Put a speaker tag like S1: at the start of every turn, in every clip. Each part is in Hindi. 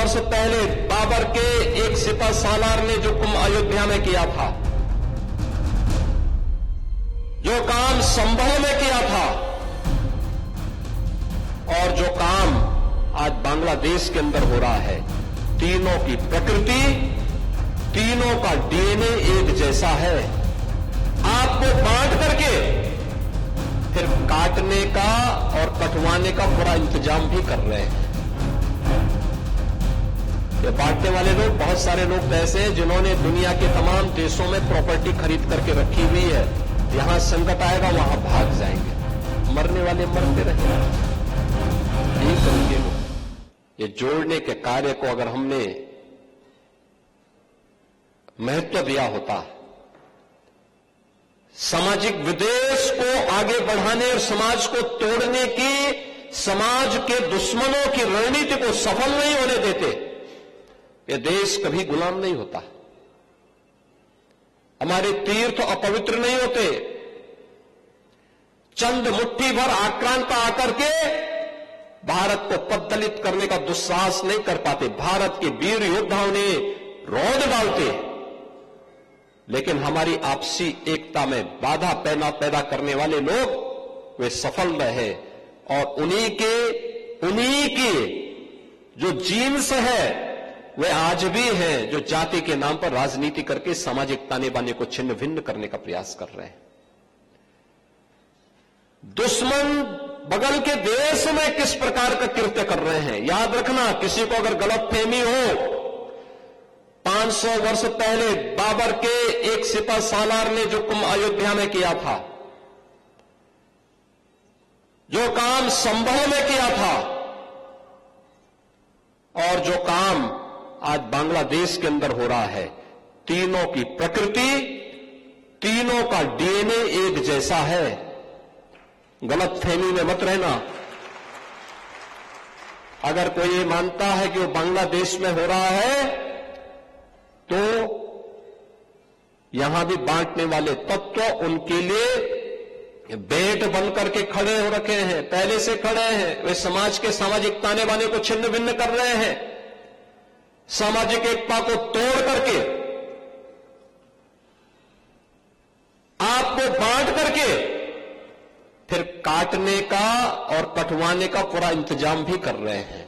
S1: वर्ष पहले बाबर के एक सिपह सालार ने जो कुंभ अयोध्या में किया था, जो काम संभव में किया था, और जो काम आज बांग्लादेश के अंदर हो रहा है, तीनों की प्रकृति, तीनों का डीएनए एक जैसा है। आपको बांट करके फिर काटने का और कटवाने का पूरा इंतजाम भी कर रहे हैं। ये बांटने वाले लोग, बहुत सारे लोग ऐसे हैं जिन्होंने दुनिया के तमाम देशों में प्रॉपर्टी खरीद करके रखी हुई है। यहां संकट आएगा वहां भाग जाएंगे, मरने वाले मरते रहेंगे। यही करेंगे लोग। ये जोड़ने के कार्य को अगर हमने महत्व दिया होता, सामाजिक विद्वेष को आगे बढ़ाने और समाज को तोड़ने की समाज के दुश्मनों की रणनीति को सफल नहीं होने देते, ये देश कभी गुलाम नहीं होता। हमारे तीर्थ अपवित्र नहीं होते। चंद मुट्ठी भर आक्रांता आकर के भारत को पद्दलित करने का दुस्साहस नहीं कर पाते। भारत के वीर योद्धाओं ने रौंद डालते, लेकिन हमारी आपसी एकता में बाधा पैदा करने वाले लोग वे सफल रहे। और उन्हीं की जो जीन्स है वे आज भी हैं, जो जाति के नाम पर राजनीति करके सामाजिक ताने बाने को छिन्न भिन्न करने का प्रयास कर रहे हैं। दुश्मन बगल के देश में किस प्रकार का कृत्य कर रहे हैं, याद रखना। किसी को अगर गलतफहमी हो, 500 वर्ष पहले बाबर के एक सिपह सालार ने जो कुंभ अयोध्या में किया था, जो काम संभव में किया था, और जो काम आज बांग्लादेश के अंदर हो रहा है, तीनों की प्रकृति, तीनों का डीएनए एक जैसा है। गलतफहमी में मत रहना। अगर कोई ये मानता है कि वो बांग्लादेश में हो रहा है, तो यहां भी बांटने वाले तत्व उनके लिए बेट बनकर के खड़े हो रखे हैं, पहले से खड़े हैं। वे समाज के सामाजिक ताने बाने को छिन्न भिन्न कर रहे हैं, सामाजिक एकता को तोड़ करके, आपको बांट करके फिर काटने का और कटवाने का पूरा इंतजाम भी कर रहे हैं।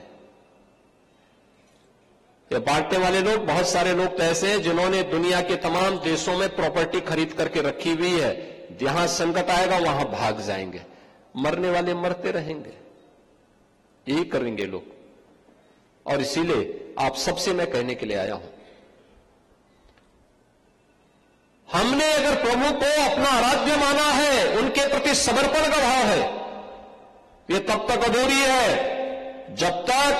S1: ये बांटने वाले लोग, बहुत सारे लोग ऐसे हैं जिन्होंने दुनिया के तमाम देशों में प्रॉपर्टी खरीद करके रखी हुई है। जहां संकट आएगा वहां भाग जाएंगे, मरने वाले मरते रहेंगे। यही करेंगे लोग। और इसीलिए आप सबसे मैं कहने के लिए आया हूं, हमने अगर प्रभु को अपना आराध्य माना है, उनके प्रति समर्पण का भाव है, ये तब तक अधूरी है जब तक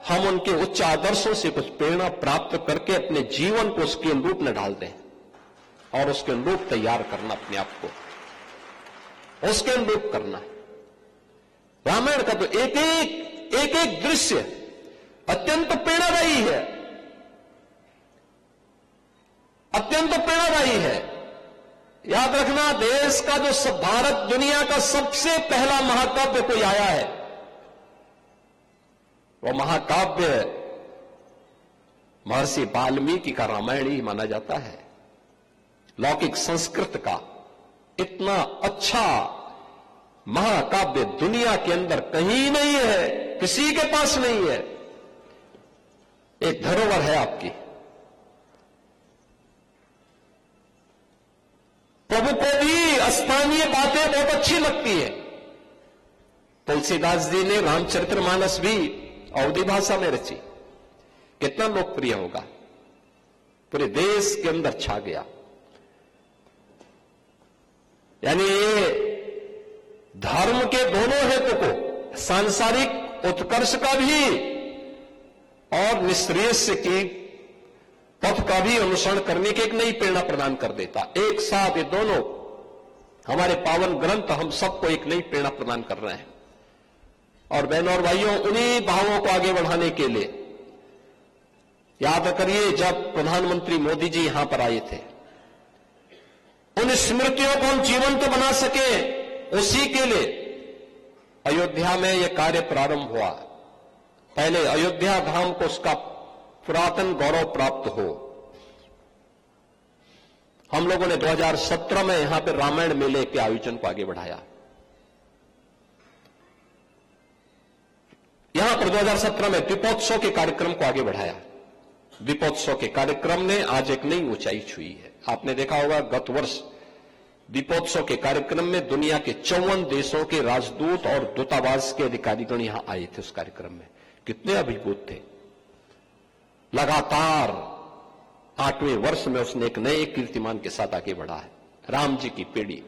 S1: हम उनके उच्च आदर्शों से कुछ प्रेरणा प्राप्त करके अपने जीवन को उसके अनुरूप में डाल दें, और उसके अनुरूप तैयार करना, अपने आप को उसके अनुरूप करना है। रामायण का तो एक एक दृश्य अत्यंत प्रेरणादायी है, अत्यंत प्रेरणादायी है। याद रखना, देश का जो भारत दुनिया का सबसे पहला महाकाव्य कोई आया है, वो महाकाव्य महर्षि वाल्मीकि का रामायण ही माना जाता है। लौकिक संस्कृत का इतना अच्छा महाकाव्य दुनिया के अंदर कहीं नहीं है, किसी के पास नहीं है। एक धरोहर है आपकी। प्रभु को भी स्थानीय बातें बहुत अच्छी लगती है। तुलसीदास जी ने रामचरितमानस भी अवधी भाषा में रची, कितना लोकप्रिय होगा, पूरे देश के अंदर छा गया। यानी ये धर्म के दोनों हेतु को, सांसारिक उत्कर्ष का भी और निश्रेयस की पथ का भी अनुसरण करने की एक नई प्रेरणा प्रदान कर देता। एक साथ ये दोनों हमारे पावन ग्रंथ हम सबको एक नई प्रेरणा प्रदान कर रहे हैं। और बहनों और भाइयों, उन्हीं भावों को आगे बढ़ाने के लिए याद करिए, जब प्रधानमंत्री मोदी जी यहां पर आए थे, उन स्मृतियों को हम जीवंत बना सके, उसी के लिए अयोध्या में यह कार्य प्रारंभ हुआ। पहले अयोध्या धाम को उसका पुरातन गौरव प्राप्त हो। हम लोगों ने 2017 में यहां पर रामायण मेले के आयोजन को आगे बढ़ाया। यहां पर 2017 में दीपोत्सव के कार्यक्रम को आगे बढ़ाया। दीपोत्सव के कार्यक्रम ने आज एक नई ऊंचाई छुई है। आपने देखा होगा गत वर्ष दीपोत्सव के कार्यक्रम में दुनिया के 54 देशों के राजदूत और दूतावास के अधिकारीगण यहां आए थे। उस कार्यक्रम में कितने अभिभूत थे। लगातार 8वें वर्ष में उसने एक नए कीर्तिमान के साथ आगे बढ़ा है। राम जी की पीढ़ी,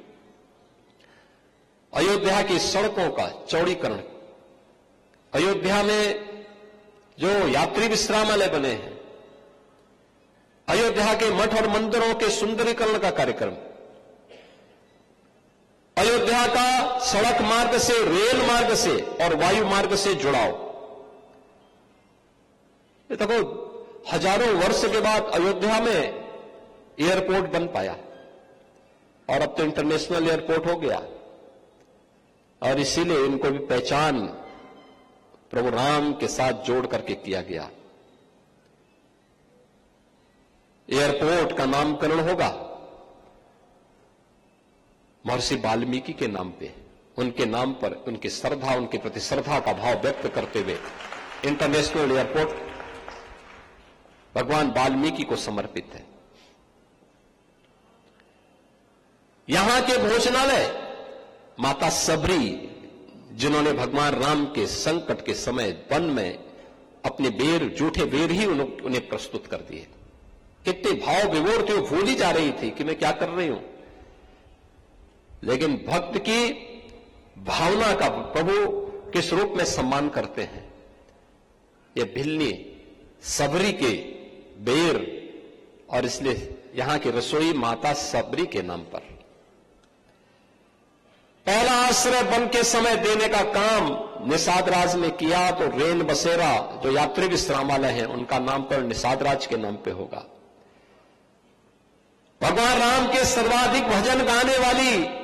S1: अयोध्या की सड़कों का चौड़ीकरण, अयोध्या में जो यात्री विश्रामालय बने हैं, अयोध्या के मठ और मंदिरों के सुंदरीकरण का कार्यक्रम, अयोध्या का सड़क मार्ग से, रेल मार्ग से और वायु मार्ग से जुड़ाव। ये देखो, हजारों वर्ष के बाद अयोध्या में एयरपोर्ट बन पाया और अब तो इंटरनेशनल एयरपोर्ट हो गया। और इसीलिए इनको भी पहचान प्रभु राम के साथ जोड़ करके किया गया। एयरपोर्ट का नामकरण होगा महर्षि वाल्मीकि के नाम पे, उनके नाम पर, उनकी श्रद्धा, उनके प्रति श्रद्धा का भाव व्यक्त करते हुए इंटरनेशनल एयरपोर्ट भगवान वाल्मीकि को समर्पित है। यहां के भोजनालय माता सबरी, जिन्होंने भगवान राम के संकट के समय वन में अपने बेर, जूठे बेर ही उन्हें प्रस्तुत कर दिए। कितने भाव विभोर थे, वो भूल ही जा रही थी कि मैं क्या कर रही हूं। लेकिन भक्त की भावना का प्रभु किस रूप में सम्मान करते हैं। ये भिल्ली सबरी के बेर, और इसलिए यहां की रसोई माता सबरी के नाम पर। पहला आश्रय वन के समय देने का काम निषाद राज ने किया, तो रेन बसेरा जो यात्री विश्रामालय हैं उनका नाम पर निषाद राज के नाम पे होगा। भगवान राम के सर्वाधिक भजन गाने वाली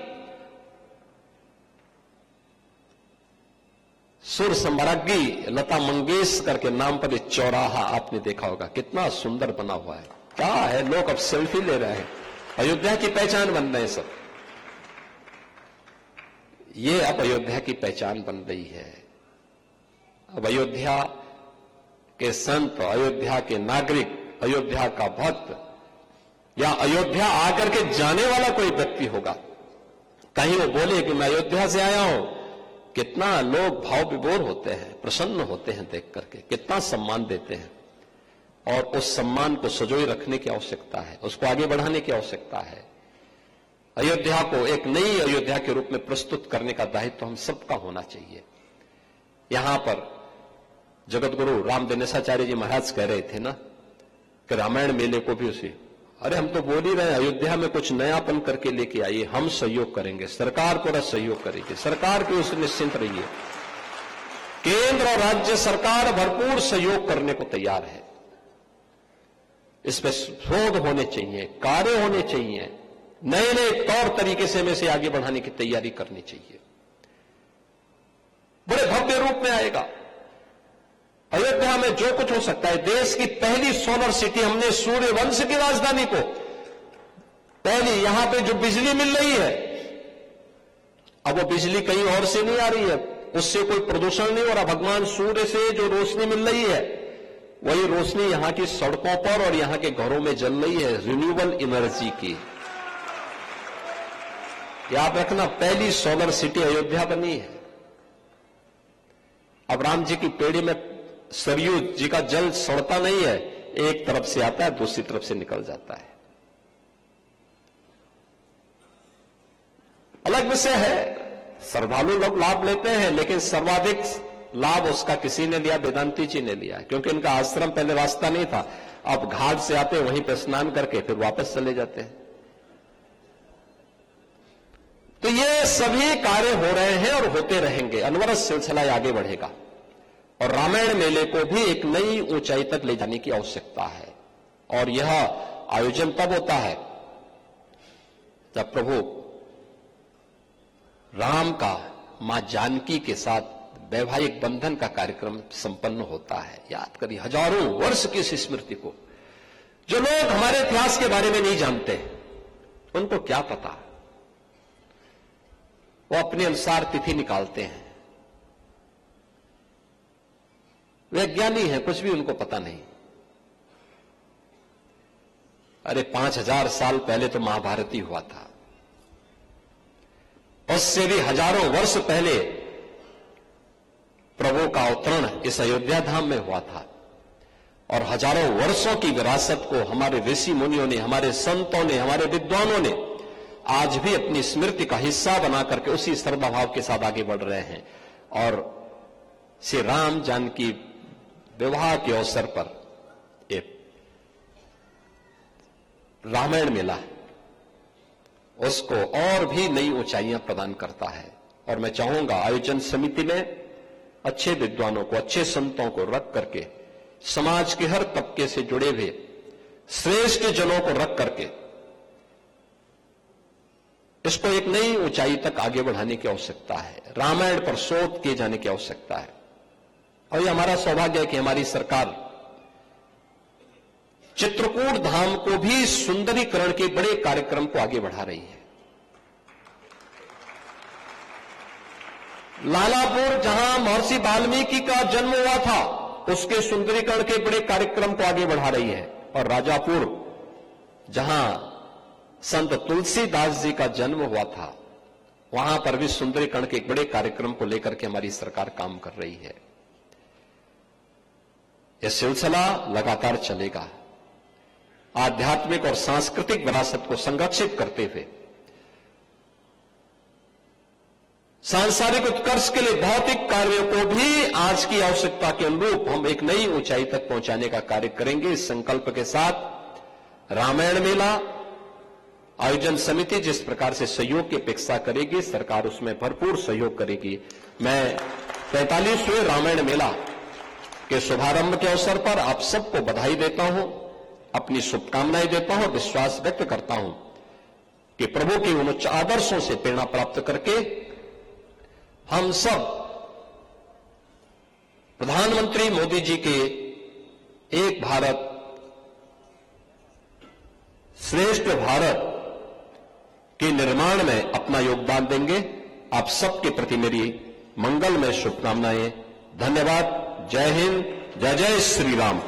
S1: सुर सम्राज्ञी लता मंगेशकर के नाम पर एक चौराहा आपने देखा होगा, कितना सुंदर बना हुआ है। क्या है, लोग अब सेल्फी ले रहे हैं, अयोध्या की पहचान बन रहे हैं सब। ये अब अयोध्या की पहचान बन रही है। अब अयोध्या के संत, अयोध्या के नागरिक, अयोध्या का भक्त या अयोध्या आकर के जाने वाला कोई व्यक्ति होगा, कहीं वो बोले कि मैं अयोध्या से आया हूं, कितना लोग भाव विभोर होते हैं, प्रसन्न होते हैं देख करके, कितना सम्मान देते हैं। और उस सम्मान को सजोए रखने की आवश्यकता है, उसको आगे बढ़ाने की आवश्यकता है। अयोध्या को एक नई अयोध्या के रूप में प्रस्तुत करने का दायित्व तो हम सबका होना चाहिए। यहां पर जगतगुरु रामदिनेशाचार्य जी महाराज कह रहे थे ना कि रामायण मेले को भी उसी, अरे हम तो बोल ही रहे हैं अयोध्या में कुछ नयापन करके लेके आइए, हम सहयोग करेंगे, सरकार पूरा सहयोग करेगी, सरकार की उससे निश्चिंत रहिए। केंद्र और राज्य सरकार भरपूर सहयोग करने को तैयार है। इसमें शोध होने चाहिए, कार्य होने चाहिए, नए नए तौर तरीके से हमें इसे आगे बढ़ाने की तैयारी करनी चाहिए। बड़े भव्य रूप में आएगा। अयोध्या में जो कुछ हो सकता है, देश की पहली सोलर सिटी, हमने सूर्यवंश की राजधानी को पहली, यहां पे जो बिजली मिल रही है, अब वो बिजली कहीं और से नहीं आ रही है, उससे कोई प्रदूषण नहीं हो रहा, भगवान सूर्य से जो रोशनी मिल रही है वही रोशनी यहां की सड़कों पर और यहां के घरों में जल रही है, रिन्यूएबल एनर्जी की। याद रखना, पहली सोलर सिटी अयोध्या बनी है। अब राम जी की पेड़ी में सरयू जी का जल सड़ता नहीं है, एक तरफ से आता है, दूसरी तरफ से निकल जाता है। अलग विषय है, श्रद्धालु लोग लाभ लेते हैं, लेकिन सर्वाधिक लाभ उसका किसी ने लिया, वेदांती जी ने लिया, क्योंकि इनका आश्रम पहले रास्ता नहीं था। अब घाट से आते वहीं पर स्नान करके फिर वापस चले जाते हैं। तो ये सभी कार्य हो रहे हैं और होते रहेंगे, अनवरत सिलसिला आगे बढ़ेगा। और रामायण मेले को भी एक नई ऊंचाई तक ले जाने की आवश्यकता है। और यह आयोजन तब होता है जब प्रभु राम का मां जानकी के साथ वैवाहिक बंधन का कार्यक्रम संपन्न होता है। याद करिए हजारों वर्ष की इस स्मृति को। जो लोग हमारे इतिहास के बारे में नहीं जानते उनको क्या पता, वो अपने अनुसार तिथि निकालते हैं। वे ज्ञानी हैं, कुछ भी उनको पता नहीं। अरे 5000 साल पहले तो महाभारत ही हुआ था, उससे भी हजारों वर्ष पहले प्रभु का अवतरण इस अयोध्या धाम में हुआ था। और हजारों वर्षों की विरासत को हमारे ऋषि मुनियों ने, हमारे संतों ने, हमारे विद्वानों ने आज भी अपनी स्मृति का हिस्सा बना करके उसी श्रद्धा भाव के साथ आगे बढ़ रहे हैं। और श्री राम जानकी विवाह के अवसर पर एक रामायण मेला उसको और भी नई ऊंचाइयां प्रदान करता है। और मैं चाहूंगा आयोजन समिति में अच्छे विद्वानों को, अच्छे संतों को रख करके, समाज के हर तबके से जुड़े हुए श्रेष्ठ जनों को रख करके इसको एक नई ऊंचाई तक आगे बढ़ाने की आवश्यकता है। रामायण पर शोध किए जाने की आवश्यकता है। और यह हमारा सौभाग्य है कि हमारी सरकार चित्रकूट धाम को भी सुंदरीकरण के बड़े कार्यक्रम को आगे बढ़ा रही है। लालापुर जहां महर्षि वाल्मीकि का जन्म हुआ था, उसके सुंदरीकरण के बड़े कार्यक्रम को आगे बढ़ा रही है। और राजापुर जहां संत तुलसीदास जी का जन्म हुआ था, वहां पर भी सुंदरीकरण के एक बड़े कार्यक्रम को लेकर के हमारी सरकार काम कर रही है। यह सिलसिला लगातार चलेगा। आध्यात्मिक और सांस्कृतिक विरासत को संरक्षित करते हुए सांसारिक उत्कर्ष के लिए भौतिक कार्यों को भी आज की आवश्यकता के अनुरूप हम एक नई ऊंचाई तक पहुंचाने का कार्य करेंगे। इस संकल्प के साथ रामायण मेला आयोजन समिति जिस प्रकार से सहयोग की अपेक्षा करेगी, सरकार उसमें भरपूर सहयोग करेगी। मैं 45वें रामायण मेला के शुभारंभ के अवसर पर आप सबको बधाई देता हूं, अपनी शुभकामनाएं देता हूं और विश्वास व्यक्त करता हूं कि प्रभु के उन उच्च आदर्शों से प्रेरणा प्राप्त करके हम सब प्रधानमंत्री मोदी जी के एक भारत श्रेष्ठ भारत के निर्माण में अपना योगदान देंगे। आप सबके प्रति मेरी मंगलमय शुभकामनाएं। धन्यवाद। जय हिंद। जय जय श्री राम।